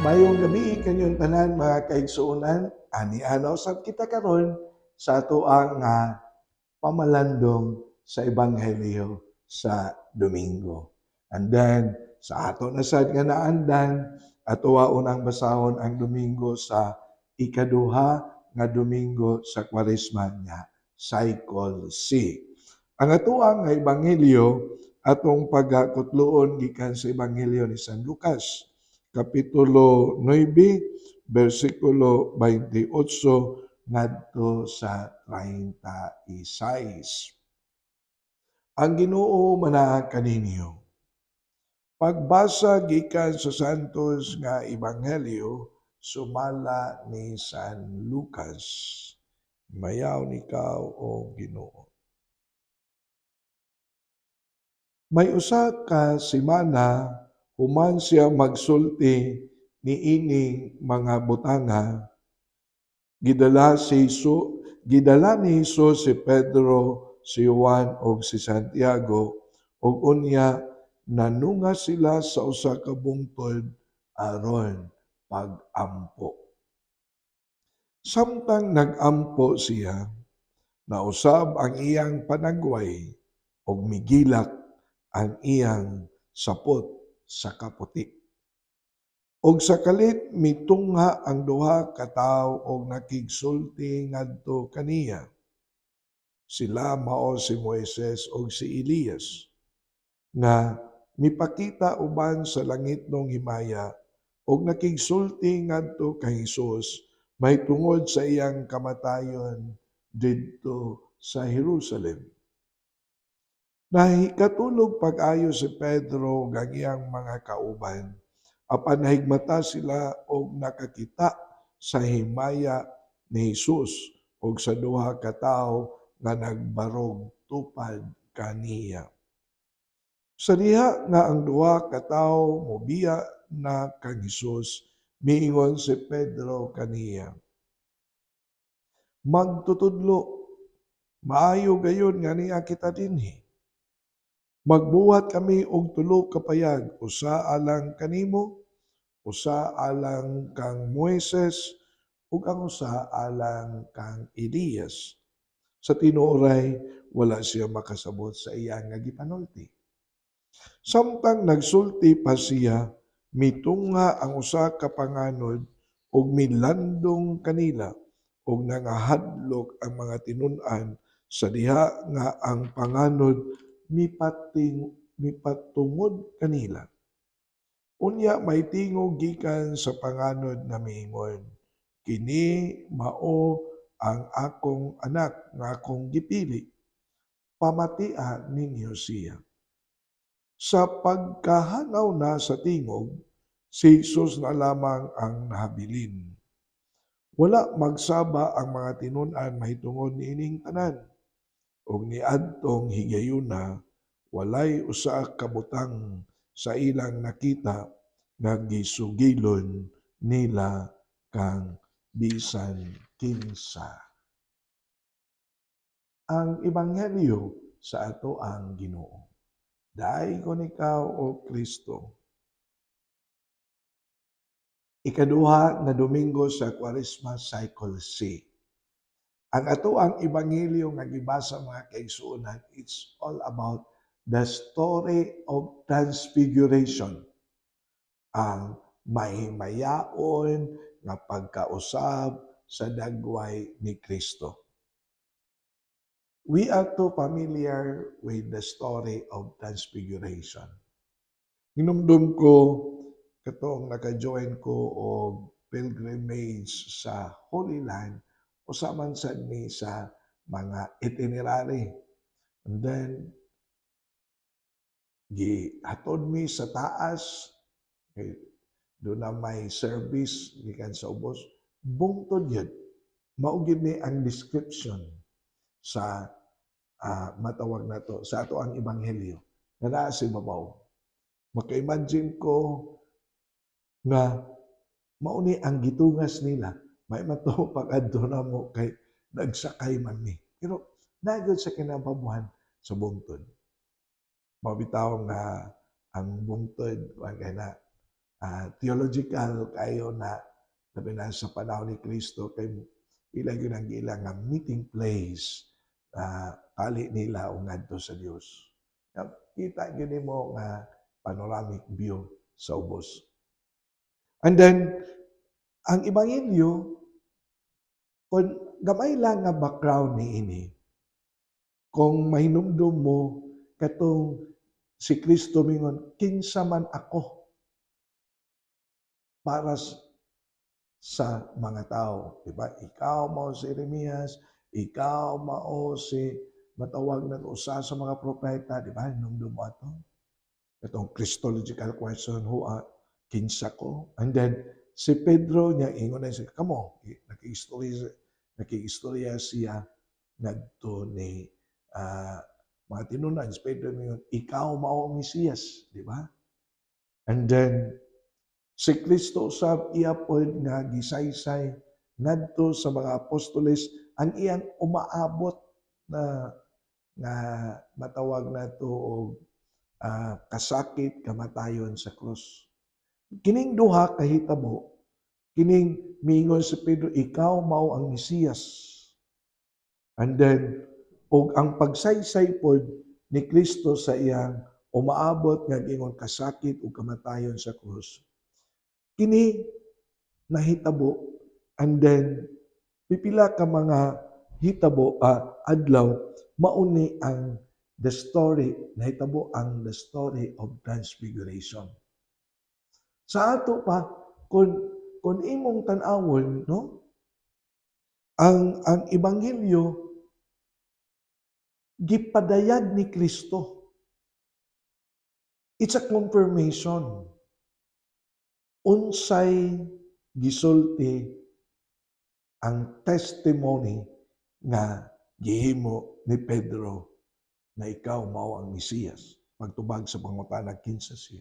Mayong gabi kanyang tanan mga kaigsuonan, ani-ano sad kita karon sa atoang nga pamalandong sa Ebanghelyo sa Domingo. And then sa ato na sad nga naandan, atuwaon ang basahon ang Domingo sa ikaduha nga Domingo sa Kwaresma niya, Cycle C. Ang atuang nga Ebanghelyo atong pagkakutloon gikan sa Ebanghelyo ni San Lucas, Kapitulo 9, versikulo 28 ngadto sa 36. Ang Ginoo manaag kaninyo. Pagbasa gikan sa Santos nga Ebanghelyo sumala ni San Lucas. Mayaw nikaw o Ginoo. May usa ka semana human siya magsulti niining mga butanga, gidala ni Jesus si Pedro, si Juan ug si Santiago ug unya nanunga sila sa usa ka bungtod aron pag-ampo. Samtang nag-ampo siya, nausab ang iyang panagway ug migilak ang iyang sapot sa kaputi. Og sa kalit mitungha ang duha ka tawo og nakigsulti ngadto kaniya. Sila mao si Moises ug si Elias nga mipakita uban sa langitnong himaya og nakigsulti ngadto kay Hesus mahitungod sa iyang kamatayon didto sa Jerusalem. Nahikatulog pag-ayo si Pedro ug ang iyang mga kauban, apan nahigmata sila og nakakita sa himaya ni Hesus ug sa duha ka tawo nga nagbarog tupad kaniya. Sa diha nga ang duha ka tawo mobiya na kang Hesus, miingon si Pedro kaniya, "Magtutudlo, maayo gayon nga niya kita dinhi. Magbuhat kami og tulo ka payag, usa alang kanimo, usa alang kang Moises, ug ang usa alang kang Elias." Sa tinuoray, wala siya makasabot sa iyang nga gipanulti. Samtang nagsulti pa siya, mitunga ang usa ka panganod ug milandong kanila ug nangahadlok ang mga tinun-an sa diha nga ang panganod mipatungod kanila. Unya may tingog gikan sa panganod nga miingon, "Kini mao ang akong anak nga akong gipili. Pamatia ninyo siya." Sa pagkahanaw na sa tingog, si Jesus na lamang ang nahabilin. Wala magsaba ang mga tinun-an mahitungod niining tanan. Ug niadtong higayuna, walay usa ka butang sa ilang nakita nga gisugilon nila kang bisan kinsa. Ang Ebanghelyo sa ato ang Ginoo. Daaygon ikaw o Kristo. Ikaduha nga Domingo sa Kwaresma, Cycle C. Ang ato ang Ebanghelyo nga gibasa mga kaigsuonan, it's all about the story of transfiguration. Ang mahimayaon nga pagkausab sa dagway ni Kristo. We are too familiar with the story of transfiguration. Hinumdum ko katong naka-join ko og pilgrimage sa Holy Land usa man sad ni sa mga itinerary. And then gihatod mi sa taas, kay doon na may service gikan sa ubos. Bungtod yun. Mao gyud ni ang description sa matawag na to sa ato ang Ebanghelyo nga naa sa ibabaw. Maka-imagine ko nga mao ni ang gitungas nila. May mato pag-adto na mo kay nagsakay man mi. Pero nagod sa kinababuhan sa bungtod. Mabitaw nga ang bungtod kay na theological kayo na labi na sa panahon ni Kristo kay ilang yun ang ilang nga meeting place kali nila o ngadto sa Dios. Kita gini mo nga panoramic view sa ubos. And then ang ebanghelyo kung gamay lang nga background ni ini, kung mahinumdum mo katong si Kristo mingon, kinsa man ako para sa mga tao. Diba? Ikaw mao si Jeremias, ikaw mao si matawag na usa sa mga propeta, di ba? Hinumdum mo ato. Itong Christological question, kinsa ko? And then, si Pedro niya, ingon na siya, kamo, nakiistorya siya nagto ni mga tinunan. Si Pedro niya, ikaw mao ang Mesiyas, di ba? And then, si Kristo usab iya pod nga gisaysay ngadto sa mga apostoles ang iyang umaabot na nga matawag nato og kasakit kamatayon sa krus. Kining duha ka hitabo, kining miingon si Pedro, ikaw mao ang Mesiyas. And then og ang pagsaysay pod ni Kristo sa iyang umaabot nga gingon kasakit ug kamatayon sa krus. Kini nahitabo and then pipila ka mga hitabo adlaw mauni ang the story nahitabo ang the story of transfiguration. Sa ato pa kung imong tan-awon no ang ebanghelyo gipadayag ni Kristo. It's a confirmation unsay gisulti ang testimony nga gihimo ni Pedro na ikaw mao ang Mesiyas pagtubag sa pangutana kinsa siya.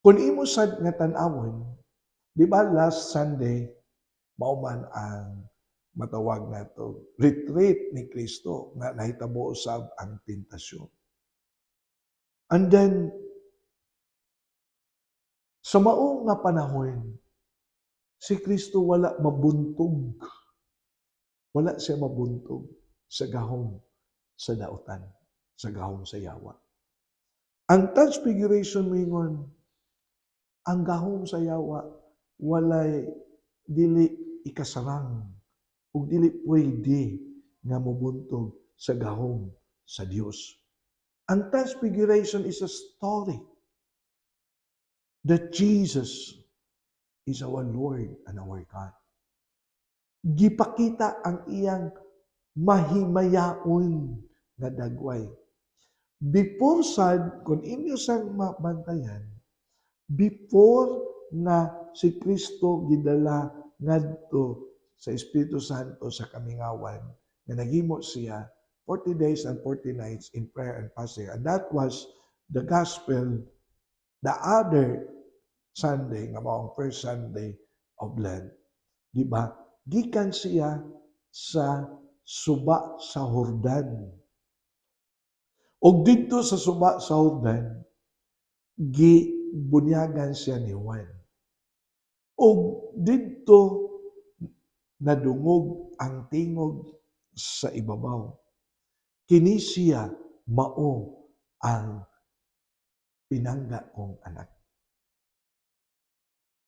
Kung imo sad nga tan-awon, di ba last Sunday mao man ang matawag nato retreat ni Kristo nga nahitabo usab ang tentasyon. And then sa mao nga panahon, si Kristo wala mabuntog. Wala siya mabuntog sa gahom sa dautan, sa gahom sa yawa. Ang transfiguration mingon, ang gahom sa yawa, walay dili ikasarang, ug dili pwede nga mabuntog sa gahom sa Dios. Ang transfiguration is a story that Jesus is our Lord and our God. Gipakita ang iyang mahimayaon nga dagway. Before sad, kung inyo sang mabantayan, before na si Kristo gidala ngadto sa Espiritu Santo sa kamingawan, na naghimo siya 40 days and 40 nights in prayer and fasting. And that was the gospel, the other Sunday, nga mao ang first Sunday of Lent. Di ba? Gikan siya sa suba sa Jordan. Og dito sa suba sa Jordan, gibunyagan siya ni Juan. Og dito nadungog ang tingog sa ibabaw. Kini siya mao ang pinangga kong anak.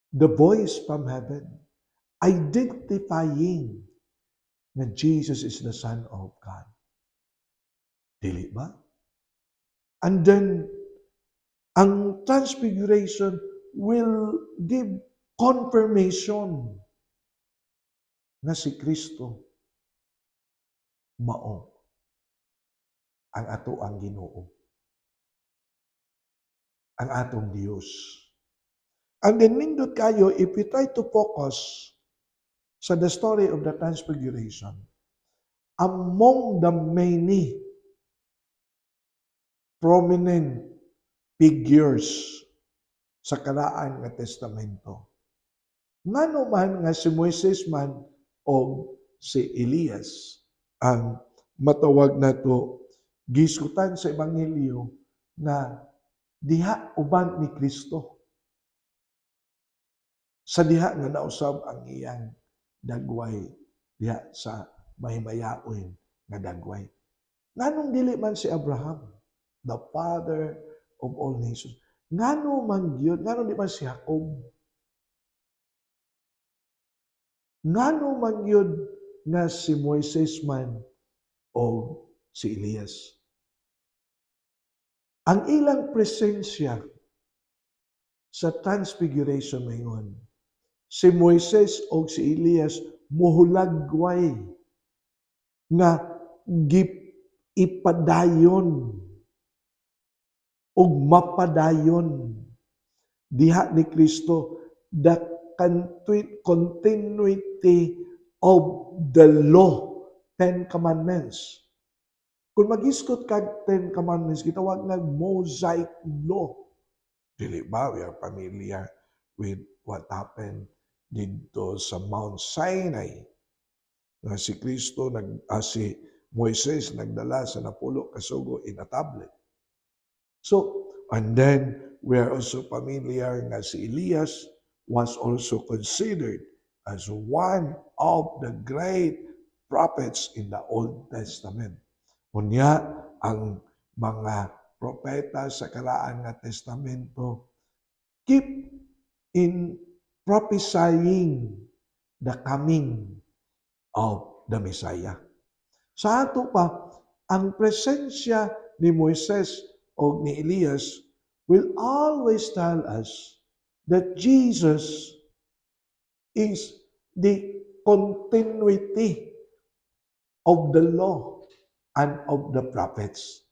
The voice from heaven identifying na Jesus is the Son of God. Dili ba? And then, ang transfiguration will give confirmation na si Kristo mao ang ato ang Ginoo, ang atong Dios. And then nindot kayo, if we try to focus sa the story of the transfiguration, among the many prominent figures sa karaan nga testamento, ngano man nga si Moises man o si Elias ang matawag nato gisgutan sa ebanghelyo na diha uban ni Kristo. Sa diha nga nausab ang iyang dagway diha sa mahimayaon nga dagway. Nganong dili man si Abraham, the father of all nations? Ngano man gyud, ngano di man si Jacob? Ngano man gyud nga si Moises man o si Elias? Ang ilang presensya sa Transfiguration mayon, si Moises o si Elias muhulagway nga ipadayon ug mapadayon diha ni Kristo the continuity of the law, 10 Commandments. Kung mag-iskot kag 10 Commandments, gitawag nga Mosaic Law. Dili ba, we are familiar with what happened dito sa Mount Sinai. Nga si Kristo, si Moises nagdala sa napulo kasugo in a tablet. So, and then we are also familiar nga si Elias was also considered as one of the great prophets in the Old Testament. Unya, ang mga propeta sa karaan nga testamento keep in prophesying the coming of the Messiah. Sa ato pa, ang presensya ni Moises o ni Elias will always tell us that Jesus is the continuity of the law and of the prophets.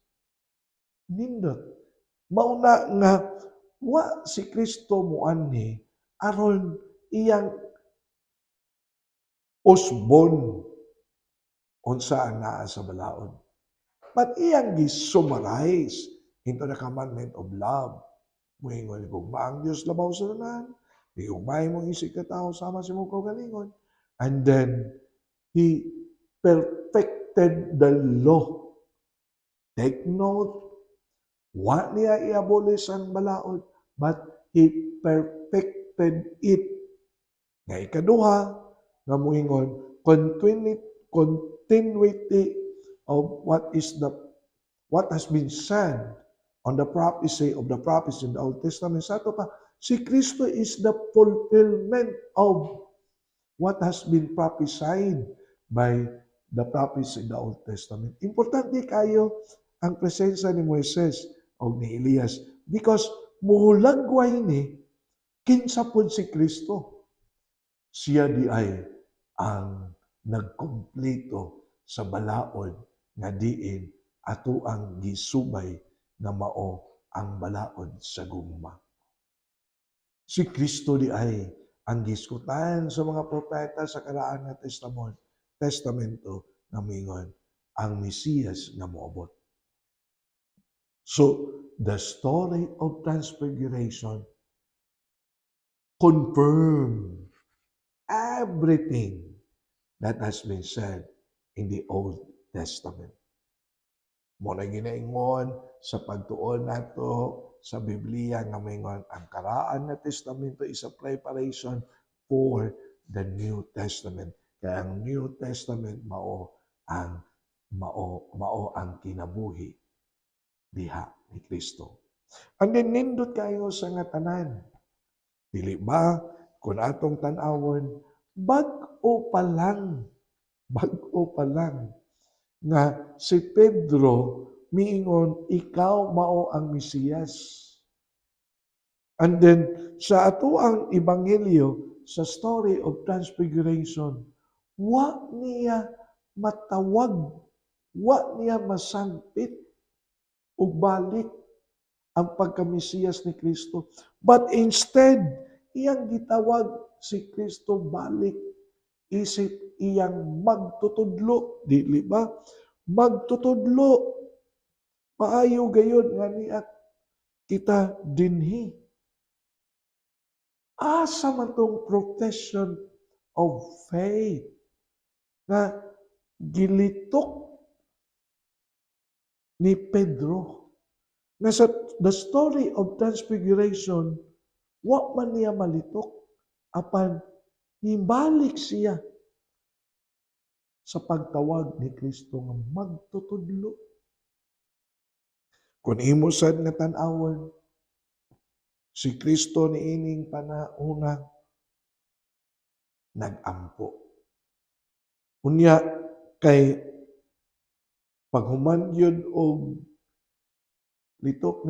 Nindot. Mauna nga, wa si Kristo muanhi aron iyang usbon unsa ang naa sa balaod. But iyang gi-summarize into the commandment of love. Muingon kung maang Diyos labaw sa tanan, iugmay mong isig ka tao sama sa mong kaugalingon. And then, He perfected the law. Take note, wa niya i-abolish ang balaod, but He perfected it. Nga ikaduha, nga muingon, continuity of what has been said on the prophecy of the prophets in the Old Testament. Sa ito pa, si Kristo is the fulfillment of what has been prophesied by the prophets in the Old Testament. Importante kayo ang presensya ni Moises o ni Elias because muhulagway ni kinsa pud si Kristo. Siya di ay ang nagkumpleto sa balaod nga diin ato ang gisubay na mao ang balaod sa gugma. Si Kristo di ay ang giskutan sa mga propeta sa karaan nga testamento na mingon ang Mesiyas nga moabot. So, the story of Transfiguration confirm everything that has been said in the Old Testament. Muna ginaingon sa pagtuon nato sa Biblia nga mingon ang karaan nga testamento is a preparation for the New Testament. Kaya ang New Testament mao ang kinabuhi diha ni Kristo. Ang nindot kayo sa nga tanan. Dili ba kung atong tan-awon bag-o pa lang nga si Pedro miingon, ikaw mao ang Mesiyas. And then, sa ato ang Ebanghelyo, sa story of Transfiguration, wa niya matawag, wa niya masangpit ug balik ang pagka-Mesiyas ni Kristo. But instead, iyang gitawag si Kristo balik isip iyang magtutudlo, dili ba? Magtutudlo. Maayo gayon nga niya kita dinhi. Asa man tong profession of faith nga gilitok ni Pedro. Nga sa the story of Transfiguration, wa man niya malitok, apan hibalik siya sa pagtawag ni Kristo nga magtutudlo. Kung imo sad nga tan-awon, si Kristo niining panahona nag-ampo. Unya kay paghuman gyud og litok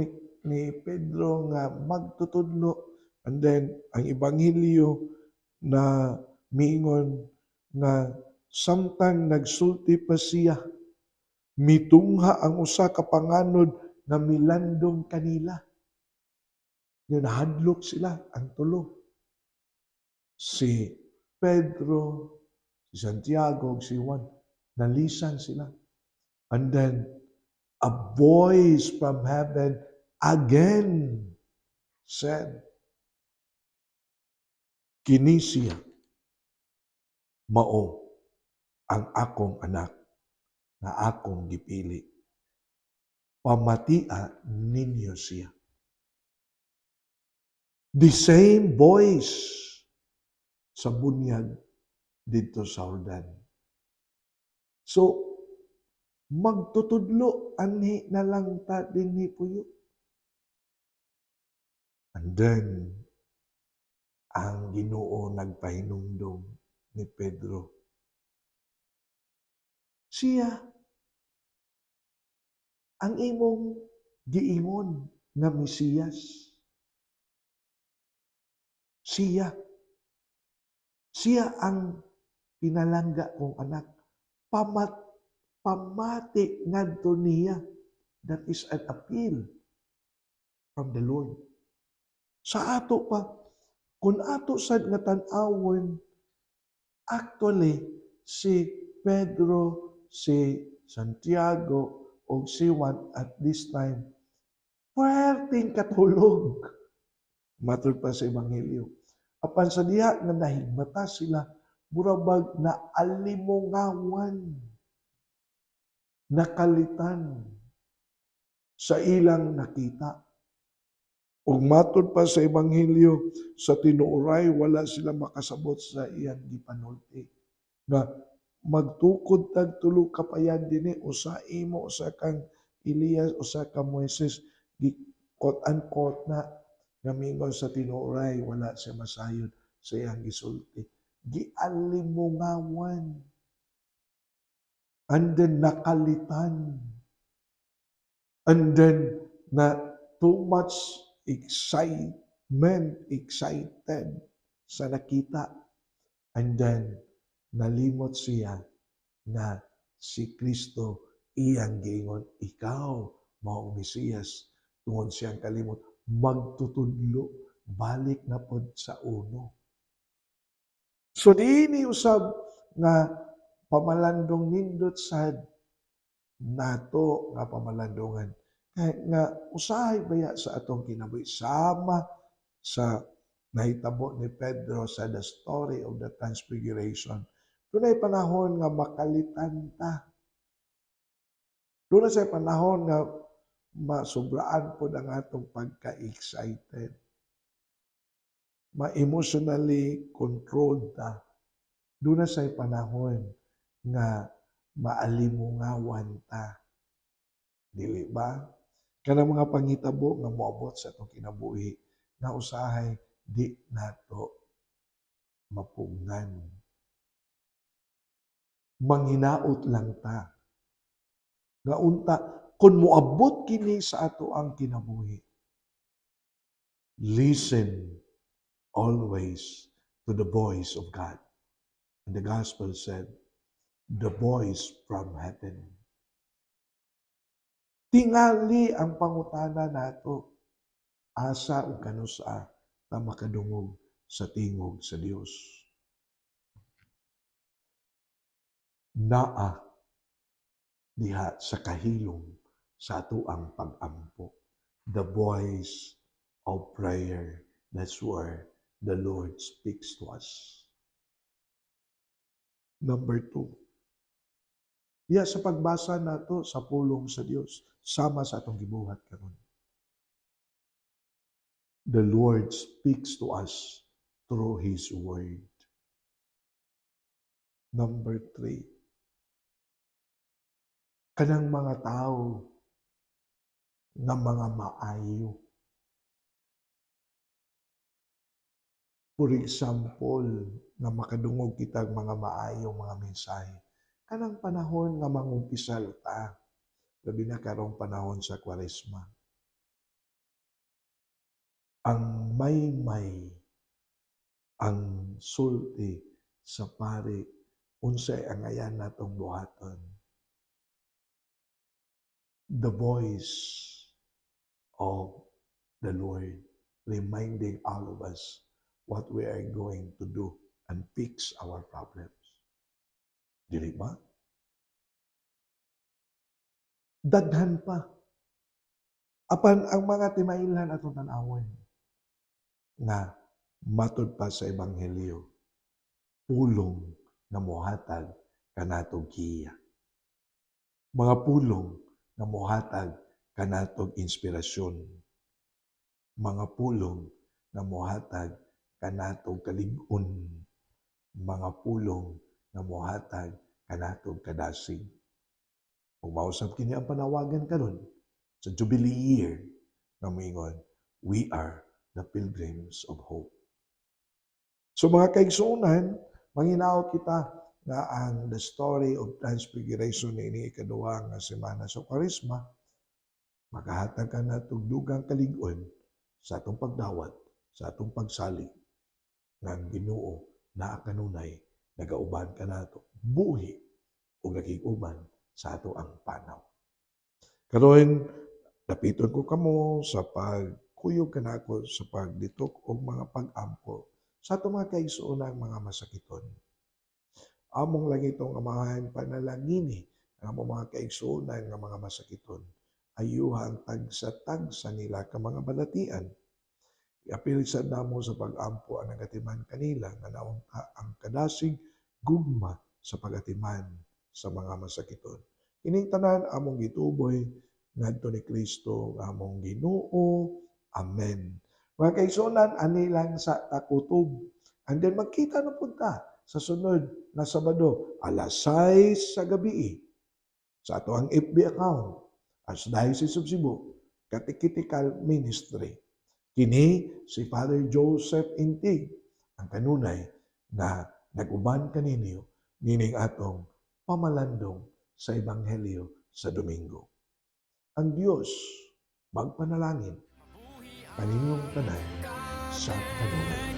ni Pedro nga magtutudlo, and then ang ebanghelyo na miingon nga samtang nagsulti pa siya, mitungha ang usa ka panganod nga milandong kanila. Nga nahadlok sila ang tulo. Si Pedro, si Santiago, si Juan, nalisan sila. And then, a voice from heaven again said, "Kini siya, mao ang akong anak na akong gipili. Pamatia ninyo siya." The same voice sa bunyag dito sa Jordan. So, magtutudlo anhi na lang ta dinhi puyo. And then, ang Ginoo nagpahinumdom ni Pedro. Siya ang imong giingon nga Mesiyas. Siya ang pinalangga kong anak. Pamati ngadto niya. That is an appeal from the Lord. Sa ato pa, kung ato sad nga tan-awon, actually, si Pedro, si Santiago, o si Juan at this time, puwerteng katulog. Matod pa sa Ebanghelyo. Apan sa diha nga nahigmata sila, murabag na alimongawan, nakalitan sa ilang nakita. Ug matod pa sa Ebanghelyo, sa tinuoray, wala sila makasabot sa iyang gipanulti. Nga magtukod tag tulo ka payan dinhi, usa imo, usa kang Elias, usa ka Moises, quote unquote na nga mingon sa tinuoray, wala siya masayod sa iyang gisulti. Gialimungawan. And then nakalitan. And then na too much excited sa nakita. And then nalimot siya na si Kristo iyang giingon, ikaw mao Mesiyas. Tungod siyang kalimot, magtutudlo, balik na pod sa uno. So diini usab nga pamalandong nindot sad nato nga pamalandongan. Kaya nga usahay baya sa atong kinabuhi sama sa nahitabo ni Pedro sa the story of the Transfiguration. Dunay panahon nga makalitan ta. Dunay sa panahon nga masubraan po ang atong pagka-excited. Ma-emotionally controlled ta. Doon na sa'y panahon nga maalimungawan ta. Dili ba? Kanang mga pangitabo nga moabot sa atong kinabuhi na usahay di nato mapugnan. Manghinaot lang ta. Nga unta, kung moabot kini sa ato ang kinabuhi, listen always to the voice of God. And the gospel said, the voice from heaven. Tingali ang pangutana nato, asa o kanusa na makadungog sa tingog sa Dios. Naa diha sa kahilom sa ato ang pag-ampo. The voice of prayer. That's where the Lord speaks to us. Number 2. Diya sa pagbasa nato sa pulong sa Dios, sama sa atong gibuhat karon. The Lord speaks to us through His Word. Number 3, kanang mga tao nga mga maayo. For example, nga makadungog kitag mga maayong mga mensahe. Kanang panahon nga mangumpisal ta, labi na karong panahon sa Kwaresma. Ang may ang sulti sa pari, unsay ang ayan natong buhaton. The voice of the Lord reminding all of us what we are going to do and fix our problems. Dili ba? Daghan pa. Apan ang mga timailhan atong tan-awon nga matud pa sa ebanghelyo, pulong nga mohatag kanatog giya. Mga pulong nga mohatag kanatog inspirasyon. Mga pulong nga mohatag kanatog kalig-on. Mga pulong nga mohatag kanatog kadasig. Kung mausap kini ang panawagan karon sa Jubilee year nga moingon, we are the pilgrims of hope. So mga kaigsuonan, manginaot kita nga ang the story of Transfiguration ini ikaduha nga semana sa Kwaresma, makahatag ka na dugang kalig-on sa atong pagdawat, sa atong pagsali, nga ang Ginoo naa kanunay nagauban ka nato buhi o naging-uban sa ato ang panaw. Karon dapiton ko kamo sa pagkuyog kanako sa pagditok og mga pag-ampo sa ato mga kaigsuonang mga masakiton. Among lang itong amahan panalangini ang among mga kaigsuonan nga mga masakiton. Ayuhang tagsa-tagsa nila ka mga balatian. Iapil sad namo sa pag-ampo ang nagatiman kanila nga naunta ang kadasig gugma sa pagatiman sa mga masakiton. Kining tanan among gituboy ngadto ni Kristo nga among Ginoo. Amen. Mga kaigsuonan, ani lang sa takutob. And then magkita na punta sa sunod na Sabado, alas 6 sa gabi sa ato ang FB account as Diocese of Cebu Catechetical Ministry. Kini si Father Joseph Intig, ang kanunay na nag-uban kaninyo nining atong pamalandong sa Ebanghelyo sa Domingo. Ang Diyos magpanalangin kaninyong tanan sa kanunay.